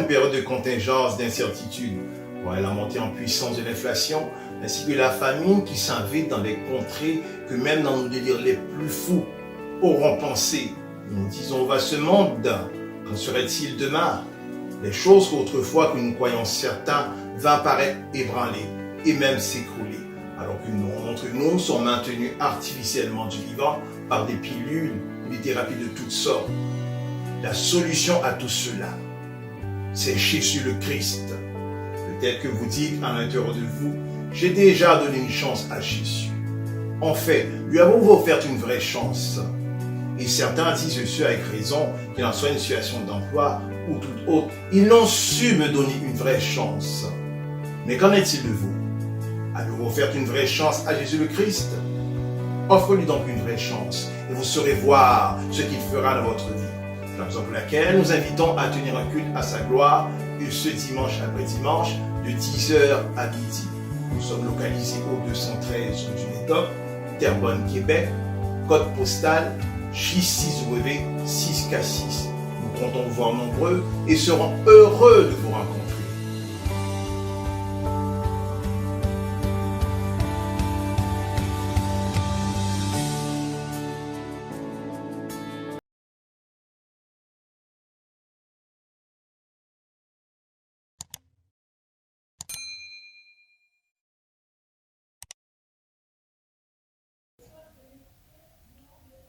une période de contingence, d'incertitude. Ouais, la montée en puissance de l'inflation, ainsi que la famine qui s'invite dans des contrées que même dans nos délires les plus fous auront pensé. Nous disons, va ce monde, qu'en serait-il demain? Les choses qu'autrefois que nous croyons certains va paraître ébranlées et même s'écrouler, alors que nous, d'entre nous sont maintenus artificiellement du vivant par des pilules ou des thérapies de toutes sortes. La solution à tout cela, c'est Jésus le Christ. Peut-être que vous dites à l'intérieur de vous, j'ai déjà donné une chance à Jésus. En fait, lui avons-vous offert une vraie chance? Et certains disent ceux avec raison, qu'il en soit une situation d'emploi ou toute autre, ils n'ont su me donner une vraie chance. Mais qu'en est-il de vous? Avez-vous offert une vraie chance à Jésus le Christ? Offre-lui donc une vraie chance et vous saurez voir ce qu'il fera dans votre vie. C'est la raison pour laquelle nous invitons à tenir un culte à sa gloire et ce dimanche après dimanche de 10h à midi. Nous sommes localisés au 213 rue du Médoc, Terrebonne, Québec, code postal J6W 6K6. Nous comptons vous voir nombreux et serons heureux de vous rencontrer.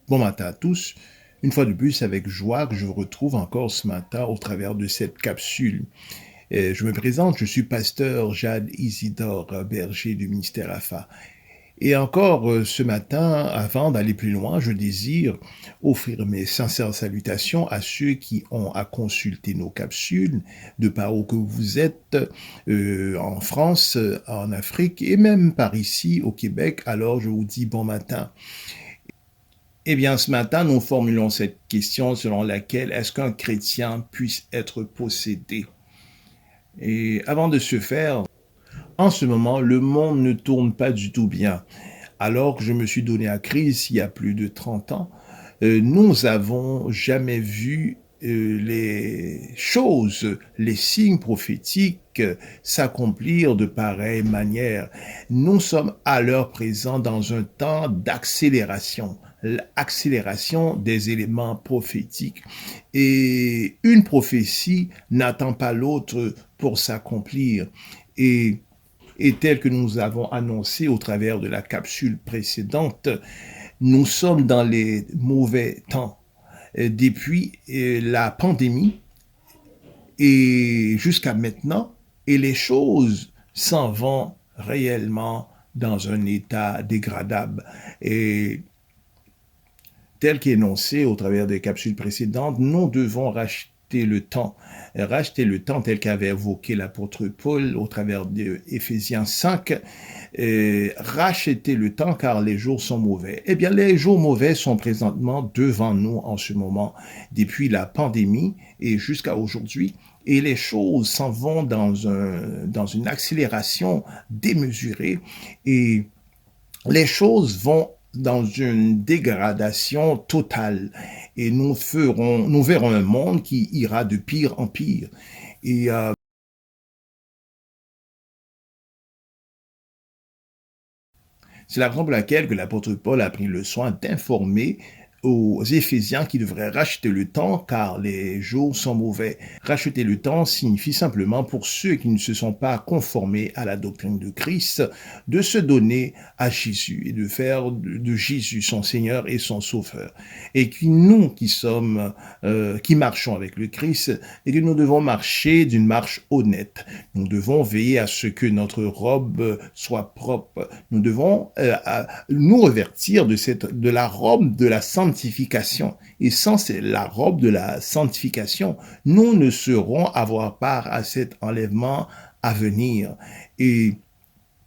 Bon matin à tous. Une fois de plus, avec joie que je vous retrouve encore ce matin au travers de cette capsule. Je me présente, je suis pasteur Jade Isidore Berger du ministère AFA. Et encore ce matin, avant d'aller plus loin, je désire offrir mes sincères salutations à ceux qui ont à consulter nos capsules, de par où que vous êtes, en France, en Afrique et même par ici au Québec. Alors je vous dis bon matin. Eh bien, ce matin, nous formulons cette question selon laquelle est-ce qu'un chrétien puisse être possédé? Et avant de ce faire, en ce moment, le monde ne tourne pas du tout bien. Alors que je me suis donné à Christ il y a plus de 30 ans, nous avons jamais vu les choses, les signes prophétiques s'accomplir de pareille manière. Nous sommes à l'heure présente dans un temps d'accélération, l'accélération des éléments prophétiques. Et une prophétie n'attend pas l'autre pour s'accomplir. Et tel que nous avons annoncé au travers de la capsule précédente, nous sommes dans les mauvais temps. Depuis la pandémie et jusqu'à maintenant, et les choses s'en vont réellement dans un état dégradable. Et tel qu'énoncé au travers des capsules précédentes, nous devons racheter le temps tel qu'avait évoqué l'apôtre Paul au travers de Éphésiens 5, racheter le temps car les jours sont mauvais. Eh bien, les jours mauvais sont présentement devant nous en ce moment, depuis la pandémie et jusqu'à aujourd'hui, et les choses s'en vont dans une accélération démesurée et les choses vont dans une dégradation totale et nous verrons un monde qui ira de pire en pire. Et c'est la raison pour laquelle que l'apôtre Paul a pris le soin d'informer aux Éphésiens qui devraient racheter le temps car les jours sont mauvais. Racheter le temps signifie simplement pour ceux qui ne se sont pas conformés à la doctrine de Christ de se donner à Jésus et de faire de Jésus son Seigneur et son Sauveur. Et que nous qui marchons avec le Christ et que nous devons marcher d'une marche honnête. Nous devons veiller à ce que notre robe soit propre. Nous devons nous revêtir de la robe de la sanctification. Et sans la robe de la sanctification, nous ne saurons avoir part à cet enlèvement à venir. Et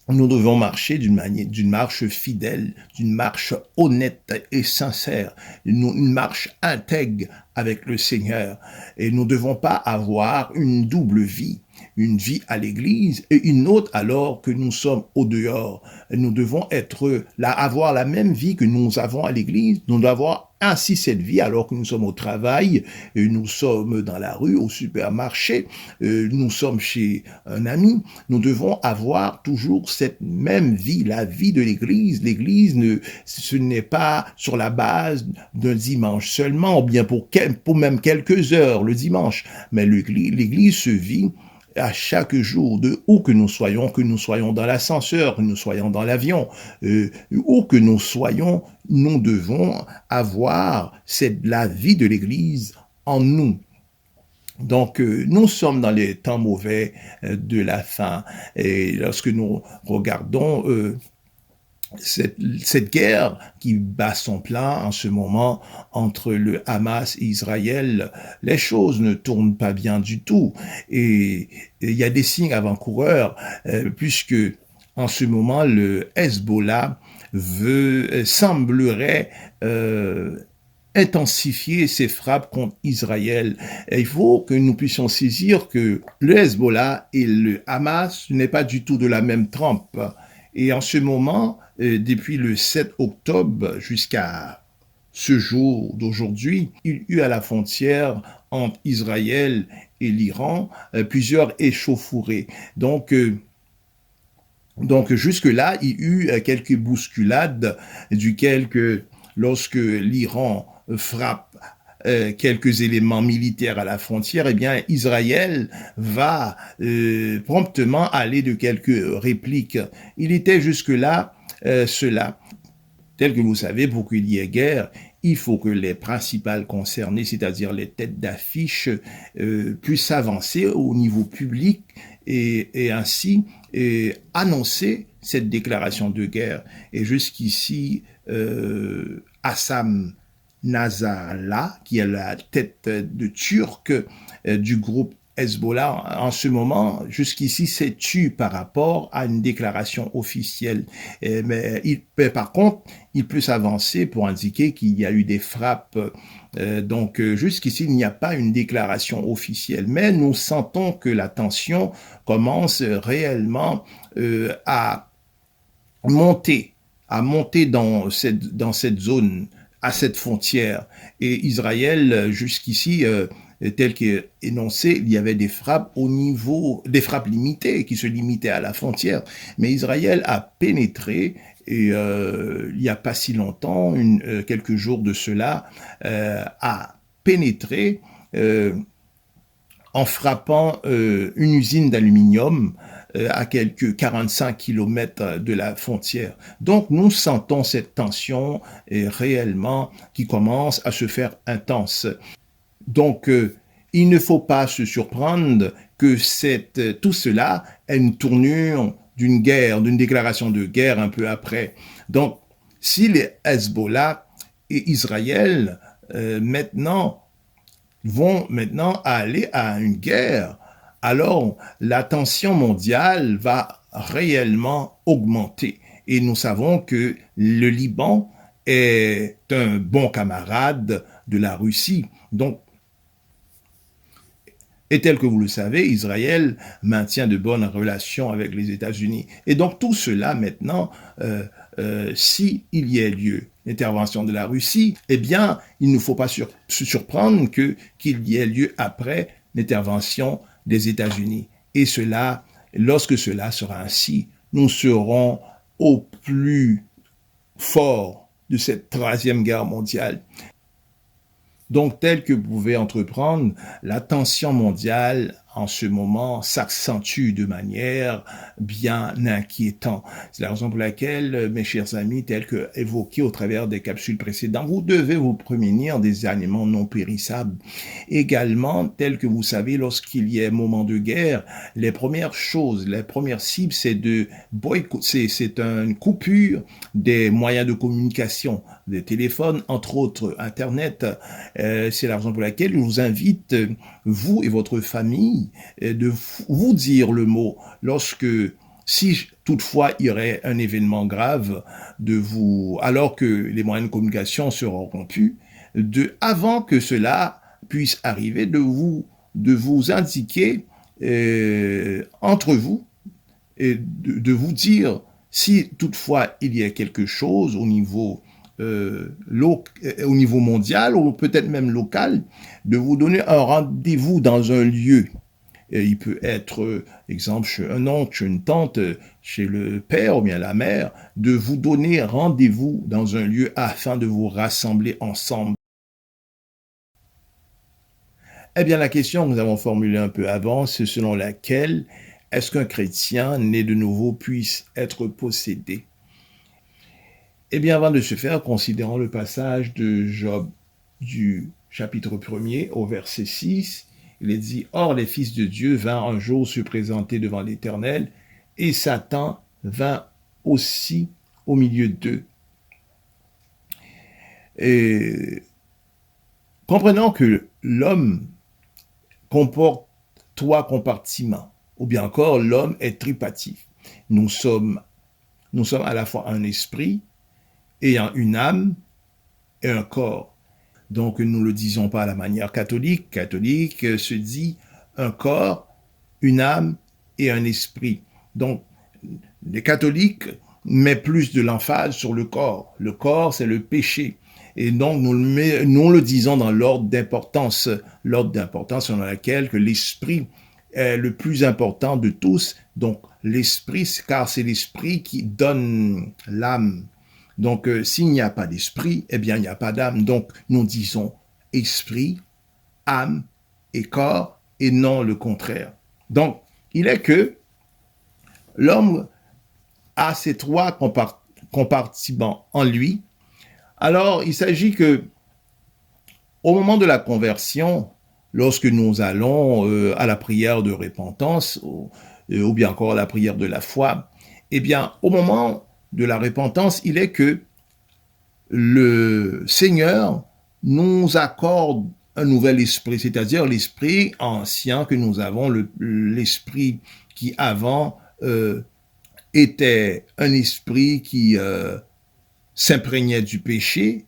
nous devons marcher d'une marche fidèle, d'une marche honnête et sincère, une marche intègre avec le Seigneur. Et nous ne devons pas avoir une double vie, une vie à l'église et une autre alors que nous sommes au dehors. Nous devons être là, avoir la même vie que nous avons à l'église. Nous devons avoir ainsi cette vie alors que nous sommes au travail, nous sommes dans la rue, au supermarché, nous sommes chez un ami. Nous devons avoir toujours cette même vie, la vie de l'église. L'église, ce n'est pas sur la base d'un dimanche seulement, ou bien pour même quelques heures le dimanche, mais l'église se vit à chaque jour, de où que nous soyons dans l'ascenseur, que nous soyons dans l'avion, où que nous soyons, nous devons avoir la vie de l'Église en nous. Donc, nous sommes dans les temps mauvais de la fin. Et lorsque nous regardons cette guerre qui bat son plein en ce moment entre le Hamas et Israël, les choses ne tournent pas bien du tout. Et il y a des signes avant-coureurs, puisque en ce moment, le Hezbollah semblerait intensifier ses frappes contre Israël. Et il faut que nous puissions saisir que le Hezbollah et le Hamas n'est pas du tout de la même trempe. Et en ce moment, depuis le 7 octobre jusqu'à ce jour d'aujourd'hui, il y a eu à la frontière entre Israël et l'Iran plusieurs échauffourées. Donc jusque-là, il y a eu quelques bousculades duquel que lorsque l'Iran frappe quelques éléments militaires à la frontière, eh bien, Israël va promptement aller de quelques répliques. Il était jusque-là cela. Tel que vous savez, pour qu'il y ait guerre, il faut que les principales concernées, c'est-à-dire les têtes d'affiche, puissent avancer au niveau public et ainsi annoncer cette déclaration de guerre. Et jusqu'ici, Hassan Nasrallah, qui est la tête de Turc du groupe Hezbollah, en ce moment, jusqu'ici, s'est tu par rapport à une déclaration officielle. Mais par contre, il peut s'avancer pour indiquer qu'il y a eu des frappes. Donc, jusqu'ici, il n'y a pas une déclaration officielle. Mais nous sentons que la tension commence réellement à monter dans cette zone, à cette frontière. Et Israël, jusqu'ici, tel qu'énoncé, il y avait des frappes des frappes limitées, qui se limitaient à la frontière. Mais Israël a pénétré, et il n'y a pas si longtemps, quelques jours de cela, a pénétré en frappant une usine d'aluminium à quelques 45 kilomètres de la frontière. Donc, nous sentons cette tension réellement qui commence à se faire intense. Donc, il ne faut pas se surprendre que tout cela ait une tournure d'une guerre, d'une déclaration de guerre un peu après. Donc, si les Hezbollah et Israël vont maintenant aller à une guerre, alors la tension mondiale va réellement augmenter. Et nous savons que le Liban est un bon camarade de la Russie. Donc, et tel que vous le savez, Israël maintient de bonnes relations avec les États-Unis. Et donc tout cela maintenant, si il y a lieu l'intervention de la Russie, eh bien, il ne faut pas se surprendre qu'il y ait lieu après l'intervention des États-Unis. Et lorsque cela sera ainsi, nous serons au plus fort de cette troisième guerre mondiale. Donc, tel que vous pouvez entreprendre, la tension mondiale en ce moment s'accentue de manière bien inquiétante. C'est la raison pour laquelle, mes chers amis, tel que évoqué au travers des capsules précédentes, vous devez vous prémunir des aliments non périssables. Également, tel que vous savez, lorsqu'il y a un moment de guerre, les premières cibles, c'est de boycotter, c'est une coupure des moyens de communication, des téléphones, entre autres Internet. C'est la raison pour laquelle je vous invite, vous et votre famille, de vous dire le mot si toutefois il y aurait un événement grave, alors que les moyens de communication seront rompus, avant que cela puisse arriver de vous indiquer entre vous et de vous dire si toutefois il y a quelque chose au niveau au niveau mondial ou peut-être même local, de vous donner un rendez-vous dans un lieu. Et il peut être, exemple, chez un oncle, chez une tante, chez le père ou bien la mère, de vous donner rendez-vous dans un lieu afin de vous rassembler ensemble. Eh bien, la question que nous avons formulée un peu avant, c'est selon laquelle est-ce qu'un chrétien né de nouveau puisse être possédé? Eh bien, avant de se faire, considérons le passage de Job du chapitre 1er au verset 6. Il est dit, « Or les fils de Dieu vinrent un jour se présenter devant l'Éternel, et Satan vint aussi au milieu d'eux. » Et comprenons que l'homme comporte 3 compartiments, ou bien encore l'homme est tripartite. Nous sommes à la fois un esprit, ayant une âme et un corps. Donc, nous ne le disons pas à la manière catholique. Catholique se dit un corps, une âme et un esprit. Donc, les catholiques mettent plus de l'emphase sur le corps. Le corps, c'est le péché. Et donc, nous le disons dans l'ordre d'importance selon laquelle que l'esprit est le plus important de tous. Donc, l'esprit, car c'est l'esprit qui donne l'âme. Donc, s'il n'y a pas d'esprit, eh bien, il n'y a pas d'âme. Donc, nous disons esprit, âme et corps, et non le contraire. Donc, il est que l'homme a ces 3 compartiments en lui. Alors, il s'agit que, au moment de la conversion, lorsque nous allons à la prière de repentance, ou bien encore à la prière de la foi, eh bien, au moment de la repentance, il est que le Seigneur nous accorde un nouvel esprit, c'est-à-dire l'esprit ancien que nous avons, l'esprit qui avant était un esprit qui s'imprégnait du péché,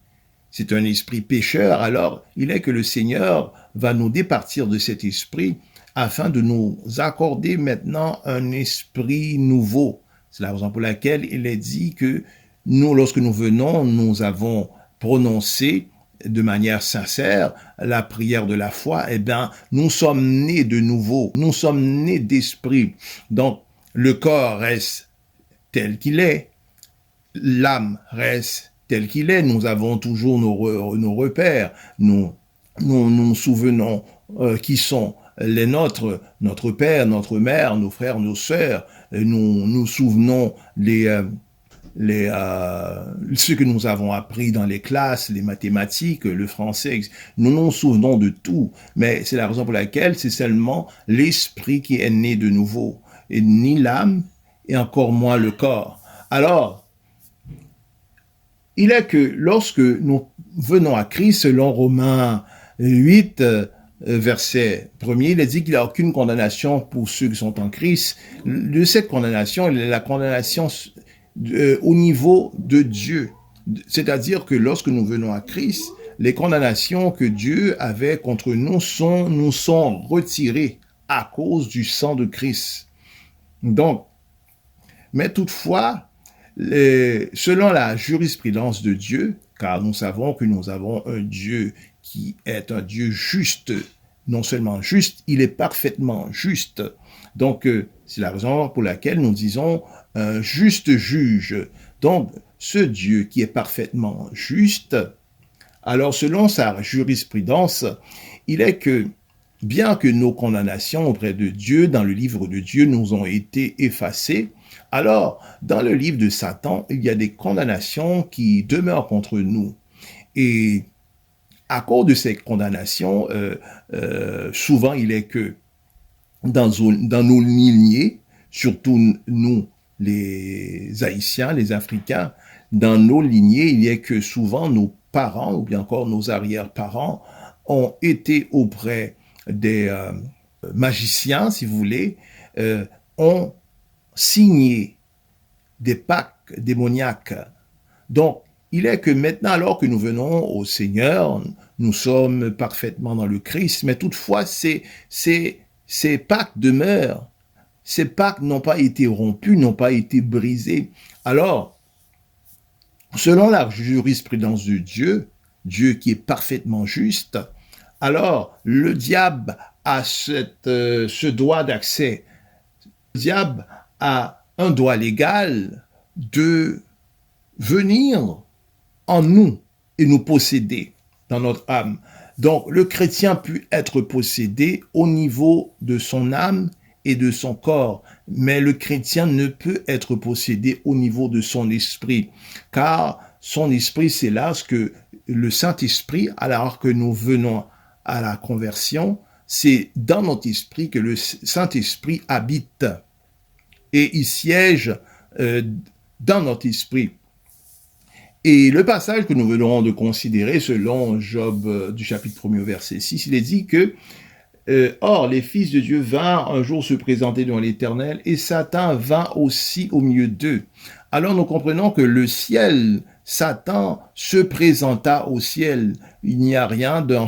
c'est un esprit pécheur, alors il est que le Seigneur va nous départir de cet esprit afin de nous accorder maintenant un esprit nouveau. C'est la raison pour laquelle il est dit que nous, lorsque nous venons, nous avons prononcé de manière sincère la prière de la foi, eh bien, nous sommes nés de nouveau, nous sommes nés d'esprit. Donc, le corps reste tel qu'il est, l'âme reste tel qu'il est, nous avons toujours nos repères, nous nous souvenons qui sont les nôtres, notre père, notre mère, nos frères, nos sœurs, nous nous souvenons ce que nous avons appris dans les classes, les mathématiques, le français, nous nous souvenons de tout, mais c'est la raison pour laquelle c'est seulement l'esprit qui est né de nouveau, et ni l'âme, et encore moins le corps. Alors, il est que lorsque nous venons à Christ, selon Romains 8, verset 1er, il est dit qu'il n'y a aucune condamnation pour ceux qui sont en Christ. De cette condamnation, il y a la condamnation au niveau de Dieu. C'est-à-dire que lorsque nous venons à Christ, les condamnations que Dieu avait contre nous sont retirées à cause du sang de Christ. Donc, mais toutefois, selon la jurisprudence de Dieu, car nous savons que nous avons un Dieu qui est un Dieu juste, non seulement juste, il est parfaitement juste. Donc, c'est la raison pour laquelle nous disons un juste juge. Donc, ce Dieu qui est parfaitement juste, alors selon sa jurisprudence, il est que, bien que nos condamnations auprès de Dieu, dans le livre de Dieu, nous ont été effacées, alors, dans le livre de Satan, il y a des condamnations qui demeurent contre nous. Et à cause de ces condamnations, souvent il est que dans nos lignées, surtout nous, les Haïtiens, les Africains, dans nos lignées, il y a que souvent nos parents ou bien encore nos arrière-parents ont été auprès des magiciens, si vous voulez, ont signé des pactes démoniaques. Donc, il est que maintenant, alors que nous venons au Seigneur, nous sommes parfaitement dans le Christ, mais toutefois, ces pactes demeurent. Ces pactes n'ont pas été rompus, n'ont pas été brisés. Alors, selon la jurisprudence de Dieu, Dieu qui est parfaitement juste, alors le diable a ce droit d'accès. Le diable a un droit légal de venir en nous et nous posséder dans notre âme. Donc, le chrétien peut être possédé au niveau de son âme et de son corps, mais le chrétien ne peut être possédé au niveau de son esprit, car son esprit, c'est là ce que le Saint-Esprit, alors que nous venons à la conversion, c'est dans notre esprit que le Saint-Esprit habite et il siège dans notre esprit. Et le passage que nous venons de considérer selon Job du chapitre 1er au verset 6, il est dit que or, les fils de Dieu vinrent un jour se présenter devant l'Éternel, et Satan vint aussi au milieu d'eux. Alors nous comprenons que le ciel, Satan se présenta au ciel. Il n'y a rien dans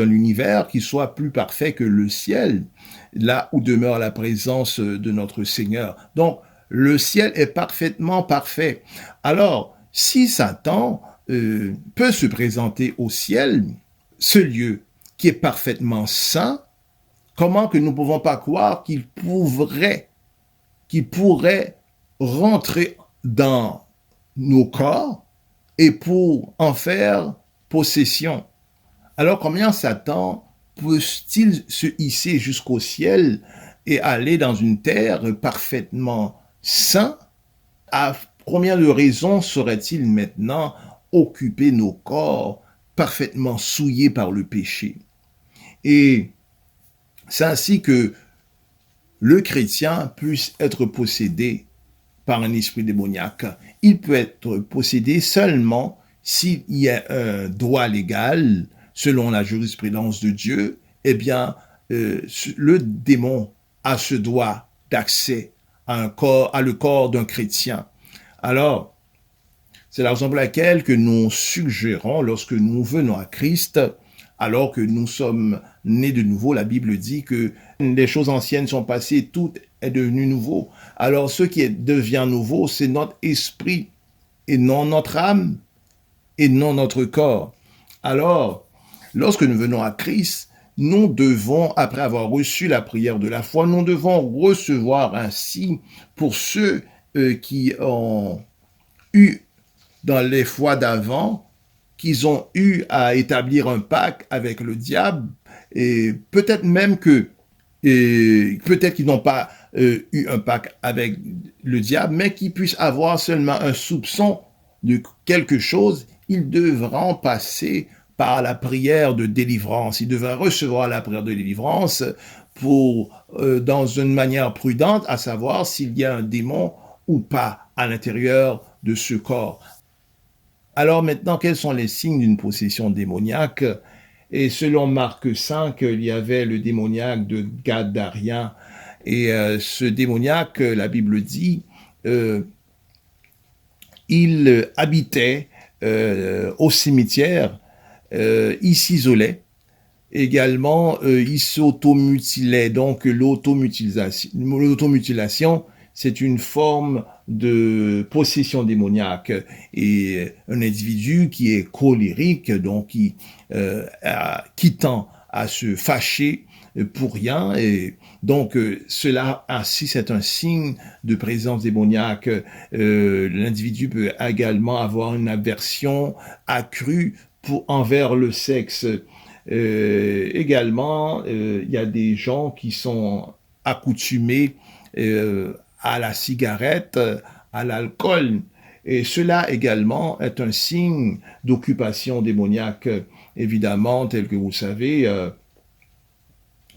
l'univers qui soit plus parfait que le ciel, là où demeure la présence de notre Seigneur. Donc, le ciel est parfaitement parfait. Alors, si Satan peut se présenter au ciel, ce lieu qui est parfaitement saint, comment que nous ne pouvons pas croire qu'il pourrait rentrer dans nos corps et pour en faire possession? Alors combien Satan peut-il se hisser jusqu'au ciel et aller dans une terre parfaitement sainte? À combien de raisons serait-il maintenant occuper nos corps parfaitement souillés par le péché? Et c'est ainsi que le chrétien puisse être possédé par un esprit démoniaque. Il peut être possédé seulement s'il y a un droit légal, selon la jurisprudence de Dieu. Eh bien, le démon a ce droit d'accès à le corps d'un chrétien. Alors, c'est la raison pour laquelle que nous suggérons, lorsque nous venons à Christ, alors que nous sommes nés de nouveau, la Bible dit que les choses anciennes sont passées, tout est devenu nouveau. Alors, ce qui devient nouveau, c'est notre esprit et non notre âme et non notre corps. Alors, lorsque nous venons à Christ, nous devons, après avoir reçu la prière de la foi, nous devons recevoir ainsi, pour ceux qui ont eu dans les fois d'avant, qu'ils ont eu à établir un pacte avec le diable, et peut-être même peut-être qu'ils n'ont pas eu un pacte avec le diable, mais qu'ils puissent avoir seulement un soupçon de quelque chose, ils devront passer par la prière de délivrance. Ils devront recevoir la prière de délivrance dans une manière prudente, à savoir s'il y a un démon ou pas à l'intérieur de ce corps. Alors maintenant, quels sont les signes d'une possession démoniaque? Et selon Marc 5, il y avait le démoniaque de Gadarien. Et ce démoniaque, la Bible dit, il habitait au cimetière, il s'isolait. Également, il s'automutilait. Donc l'automutilation, c'est une forme de possession démoniaque, et un individu qui est colérique, donc qui tend à se fâcher pour rien, et donc cela ainsi c'est un signe de présence démoniaque. L'individu peut également avoir une aversion accrue envers le sexe. Également, il y a des gens qui sont accoutumés à la cigarette, à l'alcool. Et cela également est un signe d'occupation démoniaque, évidemment, tel que vous savez.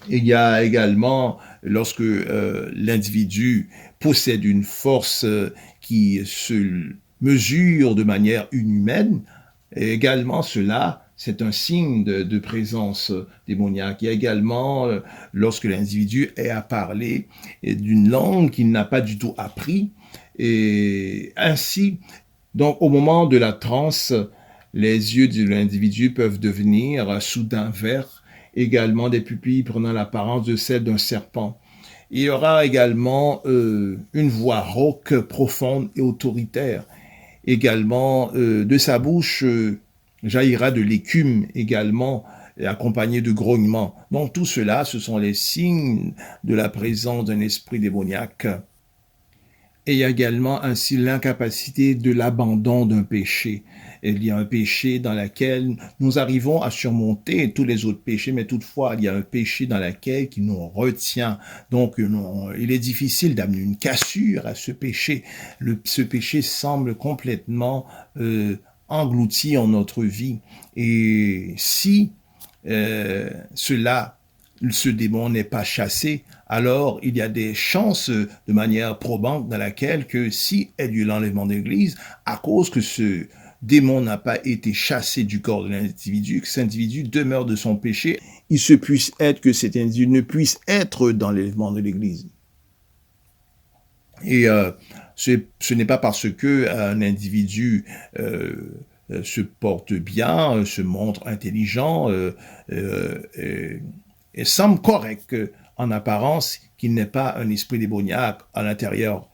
Il y a également, lorsque l'individu possède une force qui se mesure de manière inhumaine, également cela, c'est un signe de présence démoniaque. Il y a également, lorsque l'individu est à parler d'une langue qu'il n'a pas du tout appris, et ainsi, donc au moment de la transe, Les yeux de l'individu peuvent devenir soudain verts, également des pupilles prenant l'apparence de celle d'un serpent. Il y aura également une voix rauque, profonde et autoritaire. Également, de sa bouche jaillira de l'écume également, accompagné de grognements. Donc tout cela, ce sont les signes de la présence d'un esprit démoniaque. Et il y a également ainsi l'incapacité de l'abandon d'un péché. Il y a un péché dans lequel nous arrivons à surmonter tous les autres péchés, mais toutefois, il y a un péché dans lequel qui nous retient. Donc, il est difficile d'amener une cassure à ce péché. Ce péché semble complètement englouti en notre vie. Et si ce démon n'est pas chassé, alors il y a des chances de manière probante dans laquelle que si il y a eu l'enlèvement de l'Église, à cause que ce démon n'a pas été chassé du corps de l'individu, que cet individu demeure de son péché, il se puisse être que cet individu ne puisse être dans l'enlèvement de l'Église. Et ce n'est pas parce que un individu se porte bien, se montre intelligent, et semble correct en apparence qu'il n'est pas un esprit démoniaque à l'intérieur.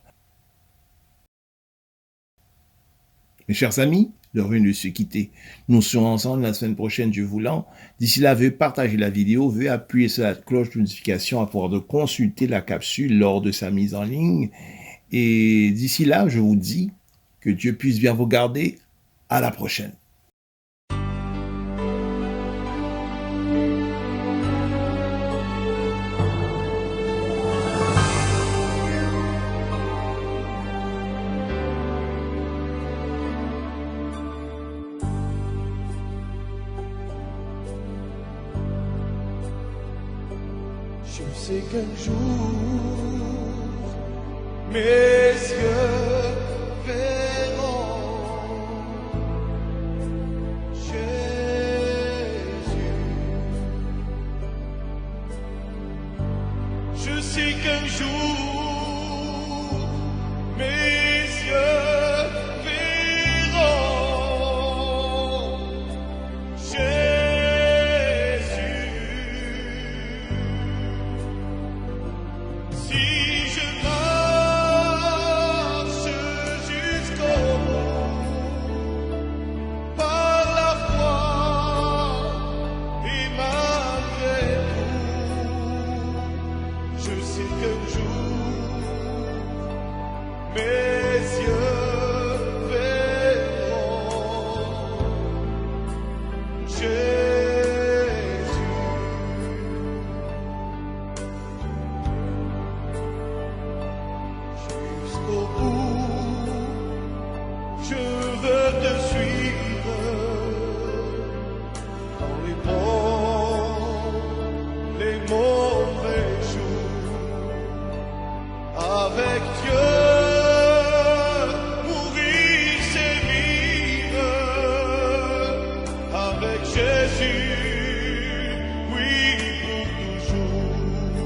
Mes chers amis, l'heure vient de se quitter. Nous serons ensemble la semaine prochaine, Dieu voulant. D'ici là, veuillez partager la vidéo, veuillez appuyer sur la cloche de notification à pouvoir de consulter la capsule lors de sa mise en ligne. Et d'ici là, je vous dis que Dieu puisse bien vous garder. À la prochaine. Je sais qu'un jour, mes yeux verront Jésus. Je sais qu'un jour, mes yeux verront Jésus. Je veux te suivre dans les bons, les mauvais jours. Avec Dieu, mourir c'est vivre. Avec Jésus, oui pour toujours.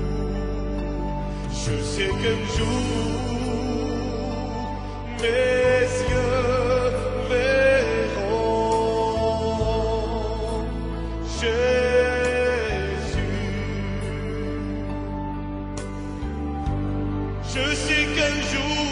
Je sais qu'un jour, mes yeux verront Jésus. Je sais qu'un jour